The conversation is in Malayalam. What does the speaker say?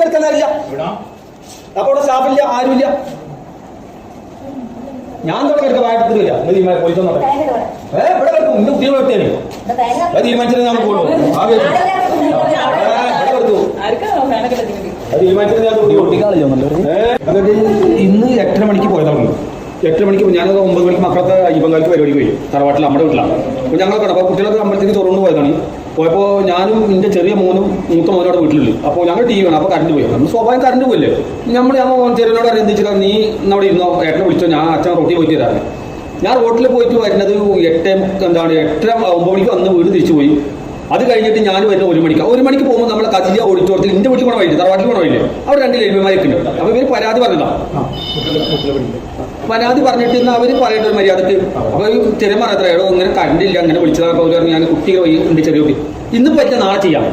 ചെറുക്കാനില്ല, അപ്പൊ അവിടെ സ്റ്റാഫില്ല, ആരുമില്ല. ഞാൻ തുടങ്ങിയെടുക്ക വായിട്ടില്ല. പോലീസ് ഇവിടെ കിടക്കും. ഇന്ന് കുട്ടികൾ വെട്ടിയാണ് അത് തീരുമാനിച്ചത്. ഞാൻ പോകുള്ളൂ. ഇന്ന് 8:30 മണിക്ക് പോയതാണ്. 8 മണിക്ക് ഞാനത് 9 മണിക്ക് മക്കളൊക്കെ അയ്യപ്പങ്കാലത്ത് പരിപാടിക്ക് പോയി. തറവാട്ടിൽ നമ്മുടെ വീട്ടിലാണ്. അപ്പോൾ ഞങ്ങളൊക്കെ അപ്പോൾ കുട്ടികളൊക്കെ അമ്പലത്തേക്ക് തുറന്നു പോയതാണ്. പോയപ്പോൾ ഞാനും എൻ്റെ ചെറിയ മോനും മൂത്ത മോനോടെ വീട്ടിലുണ്ട്. അപ്പോൾ ഞങ്ങൾ ടി വി വേണം. അപ്പോൾ കറണ്ട് പോയി. നമ്മൾ സ്വാഭാവികം കറണ്ട് പോയില്ലേ. ഞാൻ ചെറിയനോട് അറിയിച്ചിട്ട് നീ അവിടെ ഇരുന്നോ, ഏട്ടനെ വിളിച്ചോ, ഞാൻ അച്ഛൻ റോട്ടിൽ പോയിട്ട് തരാറ്. ഞാൻ റോട്ടിൽ പോയിട്ട് വരുന്നത് 8:09 മണിക്ക് വന്ന് വീട് തിരിച്ചു പോയി. അത് കഴിഞ്ഞിട്ട് ഞാൻ വരുന്ന 1 മണിക്ക്. 1 മണിക്ക് പോകുമ്പോൾ നമ്മളെ കതിയ ഓഡിറ്റോറിയത്തിൽ എൻ്റെ വീട്ടിൽ പോകണ വഴിയില്ല, തറവാട്ടിൽ പോകണ വഴിയില്ലേ, അവിടെ 2 ലഭ്യമാരൊക്കെ ഉണ്ട്. അപ്പോൾ ഇവർ പരാതി പറഞ്ഞതാണ്. പരാതി പറഞ്ഞിട്ട് അവർ പറയേണ്ട ഒരു മര്യാദക്ക്. അപ്പോൾ ചെറിയ പറയാത്രയോ ഇങ്ങനെ കണ്ടില്ല, അങ്ങനെ വിളിച്ചതാണ്. ഞാൻ കുട്ടികൾ ഉണ്ട്, ചെറിയ കുട്ടി ഇന്ന് പറ്റിയ നാളെ ചെയ്യാം.